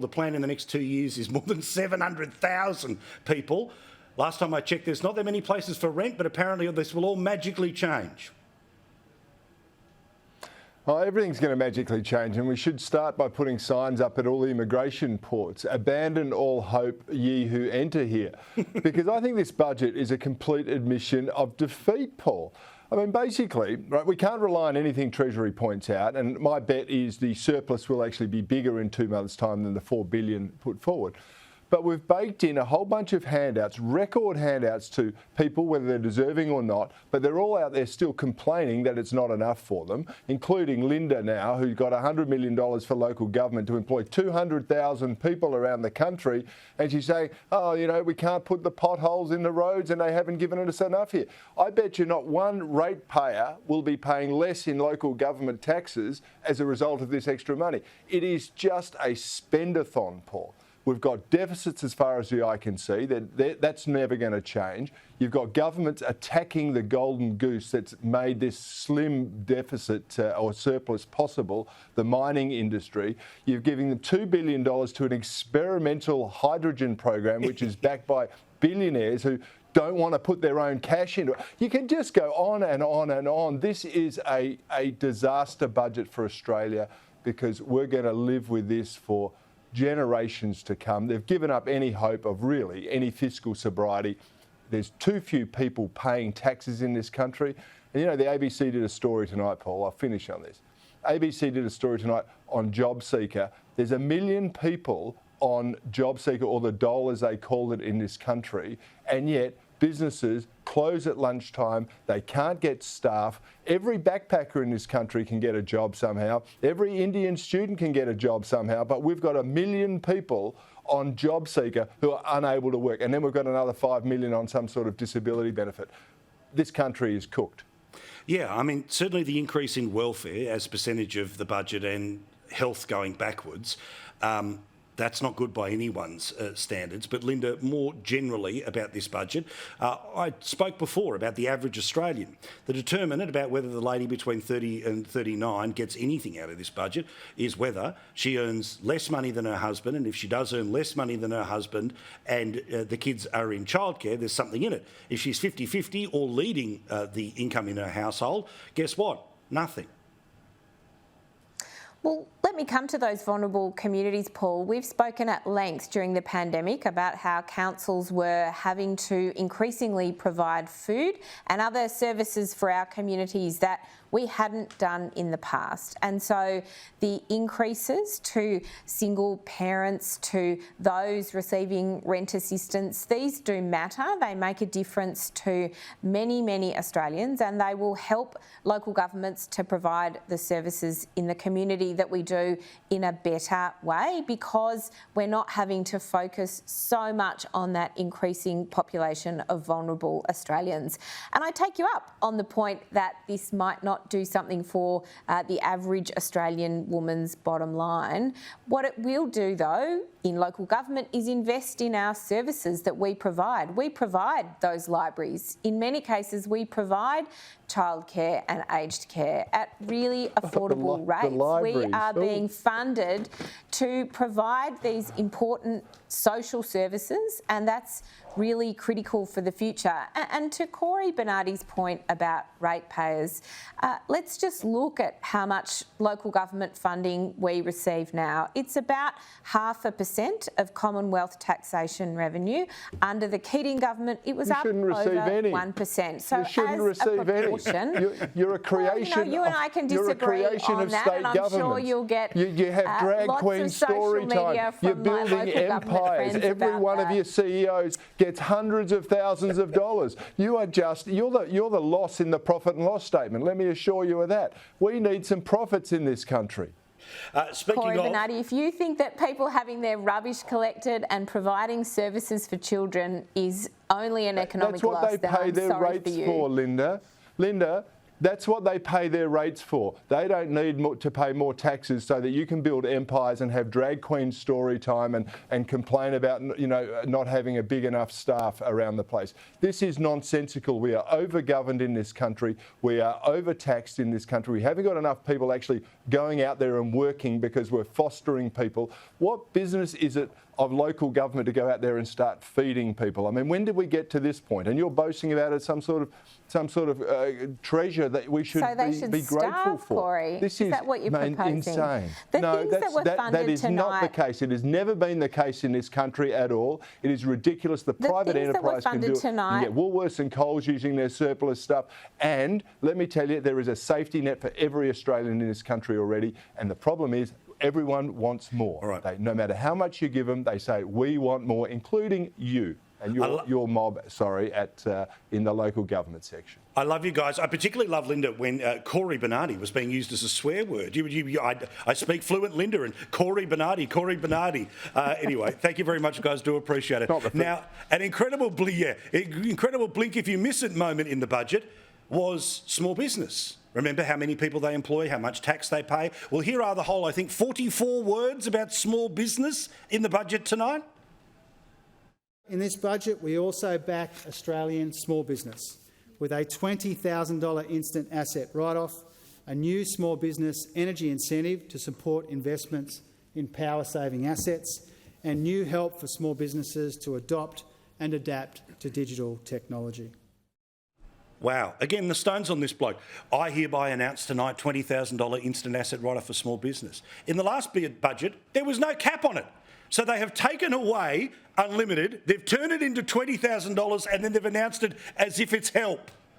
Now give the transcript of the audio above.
The plan in the next 2 years is more than 700,000 people. Last time I checked, there's not that many places for rent, but apparently this will all magically change. Well, everything's going to magically change, and we should start by putting signs up at all the immigration ports. Abandon all hope, ye who enter here. Because I think this budget is a complete admission of defeat, Paul. I mean, basically, right, we can't rely on anything Treasury points out, and my bet is the surplus will actually be bigger in 2 months' time than the $4 billion put forward. But we've baked in a whole bunch of handouts, record handouts to people, whether they're deserving or not, but they're all out there still complaining that it's not enough for them, including Linda now, who got $100 million for local government to employ 200,000 people around the country. And she's saying, oh, you know, we can't put the potholes in the roads and they haven't given us enough here. I bet you not one ratepayer will be paying less in local government taxes as a result of this extra money. It is just a spendathon, Paul. We've got deficits as far as the eye can see. That's never going to change. You've got governments attacking the golden goose that's made this slim deficit or surplus possible, the mining industry. You're giving them $2 billion to an experimental hydrogen program, which is backed by billionaires who don't want to put their own cash into it. You can just go on and on and on. This is a disaster budget for Australia because we're going to live with this for generations to come. They've given up any hope of really any fiscal sobriety. There's too few people paying taxes in this country. And you know, the ABC did a story tonight, Paul, I'll finish on this. ABC did a story tonight on JobSeeker. There's 1 million people on JobSeeker, or the dole as they call it in this country, and yet businesses close at lunchtime, they can't get staff. Every backpacker in this country can get a job somehow. Every Indian student can get a job somehow, but we've got 1 million people on JobSeeker who are unable to work. And then we've got another 5 million on some sort of disability benefit. This country is cooked. Yeah, I mean, certainly the increase in welfare as a percentage of the budget and health going backwards, that's not good by anyone's standards. But Linda, more generally about this budget, I spoke before about the average Australian. The determinant about whether the lady between 30 and 39 gets anything out of this budget is whether she earns less money than her husband, and if she does earn less money than her husband and the kids are in childcare, there's something in it. If she's 50-50 or leading the income in her household, guess what? Nothing. Well, let me come to those vulnerable communities, Paul. We've spoken at length during the pandemic about how councils were having to increasingly provide food and other services for our communities that we hadn't done in the past. And so the increases to single parents, to those receiving rent assistance, these do matter. They make a difference to many, many Australians, and they will help local governments to provide the services in the community that we do in a better way, because we're not having to focus so much on that increasing population of vulnerable Australians. And I take you up on the point that this might not do something for the average Australian woman's bottom line. What it will do, though, in local government is invest in our services that we provide. We provide those libraries. In many cases, we provide childcare and aged care at really affordable rates. We are being funded to provide these important social services, and that's really critical for the future. And to Cory Bernardi's point about ratepayers, let's just look at how much local government funding we receive now. It's about 0.5% of Commonwealth taxation revenue. Under the Keating government, it was up over 1%. So you shouldn't receive any. You're a creation. You and I can disagree on that, and I'm sure you'll get you have drag queen story time. You're building empires. Every one of your CEOs gets hundreds of thousands of dollars. You're the loss in the profit and loss statement. Let me assure you of that. We need some profits in this country. Cory Bernardi, if you think that people having their rubbish collected and providing services for children is only an economic loss, that's what they pay their rates for, Linda. Linda, That's what they pay their rates for. They don't need to pay more taxes so that you can build empires and have drag queen story time and complain about, you know, not having a big enough staff around the place. This is nonsensical. We are overgoverned in this country. We are overtaxed in this country. We haven't got enough people actually going out there and working because we're fostering people. What business is it of local government to go out there and start feeding people? I mean, when did we get to this point? And you're boasting about it some sort of treasure that we should be grateful for. Cory. This is that what you're proposing? Insane. The No, things that were funded that is tonight, not the case. It has never been the case in this country at all. It is ridiculous. The private enterprise can do it. You can get Woolworths and Coles using their surplus stuff. And let me tell you, there is a safety net for every Australian in this country already. And the problem is, everyone wants more. All right. No matter how much you give them, they say, we want more, including you and your mob, in the local government section. I love you guys. I particularly love, Linda, when Cory Bernardi was being used as a swear word. I speak fluent Linda and Cory Bernardi. Anyway, thank you very much, guys. Do appreciate it. Now, an incredible blink if you miss it moment in the budget was small business. Remember how many people they employ, how much tax they pay? Well, here are the whole, I think, 44 words about small business in the budget tonight. In this budget, we also back Australian small business with a $20,000 instant asset write-off, a new small business energy incentive to support investments in power-saving assets, and new help for small businesses to adopt and adapt to digital technology. Wow. Again, the stone's on this bloke. I hereby announce tonight $20,000 instant asset write-off for small business. In the last budget, there was no cap on it. So they have taken away unlimited, they've turned it into $20,000 and then they've announced it as if it's help.